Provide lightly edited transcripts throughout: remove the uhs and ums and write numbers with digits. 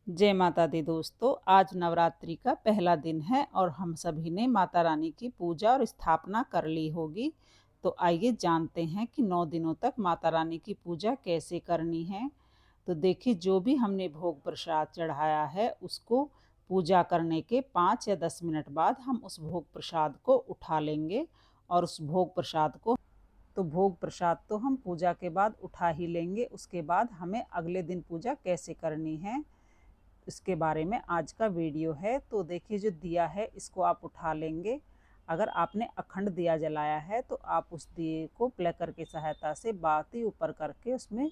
जय माता दी दोस्तों। आज नवरात्रि का पहला दिन है और हम सभी ने माता रानी की पूजा और स्थापना कर ली होगी। तो आइए जानते हैं कि 9 दिनों तक माता रानी की पूजा कैसे करनी है। तो देखिए, जो भी हमने भोग प्रसाद चढ़ाया है उसको पूजा करने के 5 या 10 मिनट बाद हम उस भोग प्रसाद को उठा लेंगे। और उस भोग प्रसाद तो हम पूजा के बाद उठा ही लेंगे। उसके बाद हमें अगले दिन पूजा कैसे करनी है इसके बारे में आज का वीडियो है। तो देखिए, जो दिया है इसको आप उठा लेंगे। अगर आपने अखंड दिया जलाया है तो आप उस दिए को प्लेकर की सहायता से बाती ऊपर करके उसमें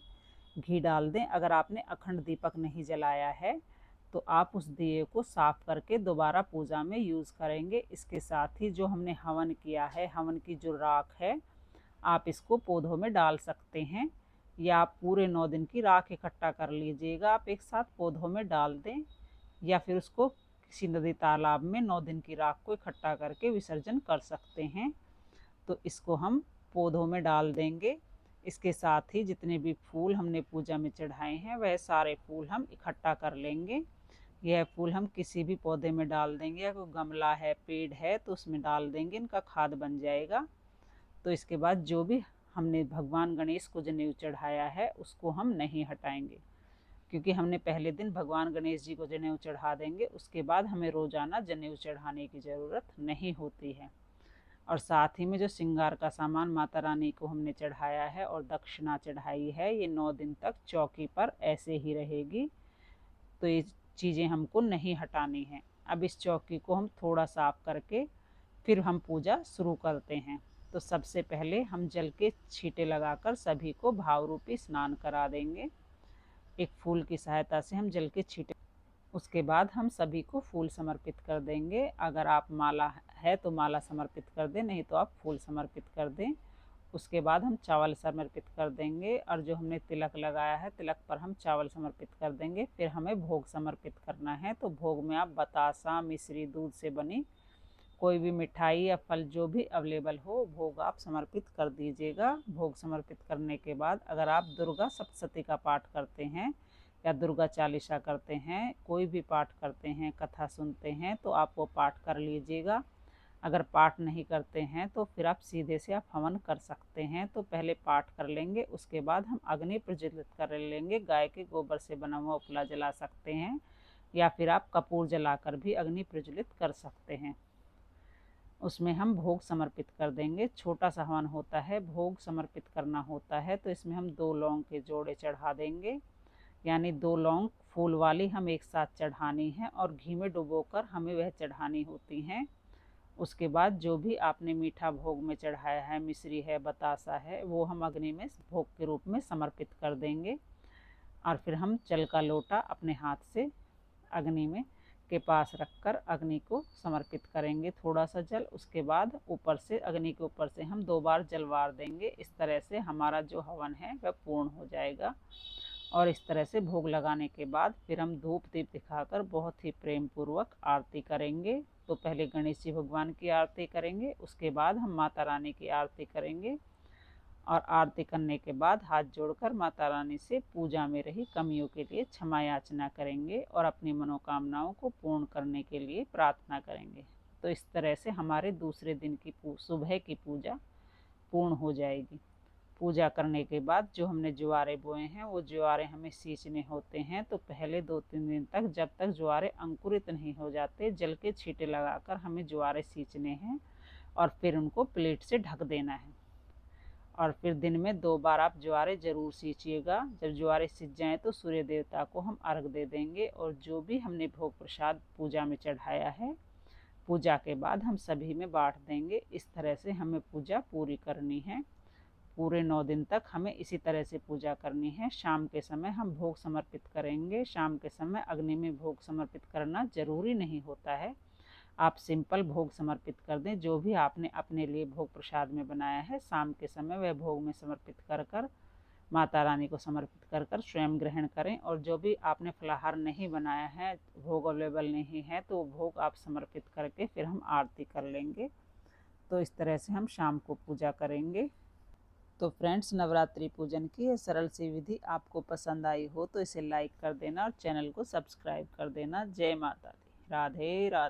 घी डाल दें। अगर आपने अखंड दीपक नहीं जलाया है तो आप उस दिए को साफ करके दोबारा पूजा में यूज़ करेंगे। इसके साथ ही जो हमने हवन किया है, हवन की जो राख है, आप इसको पौधों में डाल सकते हैं या आप पूरे 9 दिन की राख इकट्ठा कर लीजिएगा, आप एक साथ पौधों में डाल दें या फिर उसको किसी नदी तालाब में 9 दिन की राख को इकट्ठा करके विसर्जन कर सकते हैं। तो इसको हम पौधों में डाल देंगे। इसके साथ ही जितने भी फूल हमने पूजा में चढ़ाए हैं वह सारे फूल हम इकट्ठा कर लेंगे। यह फूल हम किसी भी पौधे में डाल देंगे, या कोई गमला है, पेड़ है तो उसमें डाल देंगे, इनका खाद बन जाएगा। तो इसके बाद जो भी हमने भगवान गणेश को जनेऊ चढ़ाया है उसको हम नहीं हटाएंगे, क्योंकि हमने पहले दिन भगवान गणेश जी को जनेऊ चढ़ा देंगे। उसके बाद हमें रोज़ाना जनेऊ चढ़ाने की ज़रूरत नहीं होती है। और साथ ही में जो श्रृंगार का सामान माता रानी को हमने चढ़ाया है और दक्षिणा चढ़ाई है, ये 9 दिन तक चौकी पर ऐसे ही रहेगी। तो ये चीज़ें हमको नहीं हटानी हैं। अब इस चौकी को हम थोड़ा साफ करके फिर हम पूजा शुरू करते हैं। तो सबसे पहले हम जल के छींटे लगाकर सभी को भाव रूपी स्नान करा देंगे। एक फूल की सहायता से हम जल के छींटे, उसके बाद हम सभी को फूल समर्पित कर देंगे। अगर आप माला है तो माला समर्पित कर दें, नहीं तो आप फूल समर्पित कर दें। उसके बाद हम चावल समर्पित कर देंगे और जो हमने तिलक लगाया है तिलक पर हम चावल समर्पित कर देंगे। फिर हमें भोग समर्पित करना है। तो भोग में आप बतासा, मिश्री, दूध से बनी कोई भी मिठाई या फल जो भी अवेलेबल हो भोग आप समर्पित कर दीजिएगा। भोग समर्पित करने के बाद अगर आप दुर्गा सप्तशती का पाठ करते हैं या दुर्गा चालीसा करते हैं, कोई भी पाठ करते हैं, कथा सुनते हैं, तो आप वो पाठ कर लीजिएगा। अगर पाठ नहीं करते हैं तो फिर आप सीधे से आप हवन कर सकते हैं। तो पहले पाठ कर लेंगे, उसके बाद हम अग्नि प्रज्वलित कर लेंगे। गाय के गोबर से बना हुआ उपला जला सकते हैं या फिर आप कपूर जलाकर भी अग्नि प्रज्वलित कर सकते हैं। उसमें हम भोग समर्पित कर देंगे। छोटा सा हवन होता है, भोग समर्पित करना होता है, तो इसमें हम 2 लौंग के जोड़े चढ़ा देंगे, यानी 2 लौंग फूल वाली हम एक साथ चढ़ानी है और घी में डुबोकर हमें वह चढ़ानी होती हैं। उसके बाद जो भी आपने मीठा भोग में चढ़ाया है, मिश्री है, बतासा है, वो हम अग्नि में भोग के रूप में समर्पित कर देंगे। और फिर हम जल का लोटा अपने हाथ से अग्नि में के पास रखकर अग्नि को समर्पित करेंगे, थोड़ा सा जल। उसके बाद ऊपर से अग्नि के ऊपर से हम 2 बार जलवार देंगे। इस तरह से हमारा जो हवन है वह पूर्ण हो जाएगा। और इस तरह से भोग लगाने के बाद फिर हम धूप दीप दिखाकर बहुत ही प्रेम पूर्वक आरती करेंगे। तो पहले गणेश जी भगवान की आरती करेंगे, उसके बाद हम माता रानी की आरती करेंगे। और आरती करने के बाद हाथ जोड़कर माता रानी से पूजा में रही कमियों के लिए क्षमा याचना करेंगे और अपनी मनोकामनाओं को पूर्ण करने के लिए प्रार्थना करेंगे। तो इस तरह से हमारे दूसरे दिन की सुबह की पूजा पूर्ण हो जाएगी। पूजा करने के बाद जो हमने ज्वारे बोए हैं वो ज्वारे हमें सींचने होते हैं। तो पहले 2-3 दिन तक, जब तक ज्वारे अंकुरित नहीं हो जाते, जल के छींटे लगाकर हमें ज्वारे सींचने हैं और फिर उनको प्लेट से ढक देना है। और फिर दिन में 2 बार आप ज्वारे ज़रूर सींचिएगा। जब ज्वारे सींच जाएँ तो सूर्य देवता को हम अर्घ दे देंगे। और जो भी हमने भोग प्रसाद पूजा में चढ़ाया है, पूजा के बाद हम सभी में बांट देंगे। इस तरह से हमें पूजा पूरी करनी है। पूरे 9 दिन तक हमें इसी तरह से पूजा करनी है। शाम के समय हम भोग समर्पित करेंगे। शाम के समय अग्नि में भोग समर्पित करना ज़रूरी नहीं होता है, आप सिंपल भोग समर्पित कर दें। जो भी आपने अपने लिए भोग प्रसाद में बनाया है, शाम के समय वह भोग में समर्पित कर कर माता रानी को समर्पित कर कर स्वयं ग्रहण करें। और जो भी आपने फलाहार नहीं बनाया है, भोग अवेलेबल नहीं है, तो भोग आप समर्पित करके फिर हम आरती कर लेंगे। तो इस तरह से हम शाम को पूजा करेंगे। तो फ्रेंड्स, नवरात्रि पूजन की ये सरल सी विधि आपको पसंद आई हो तो इसे लाइक कर देना और चैनल को सब्सक्राइब कर देना। जय माता दी। राधे राधे।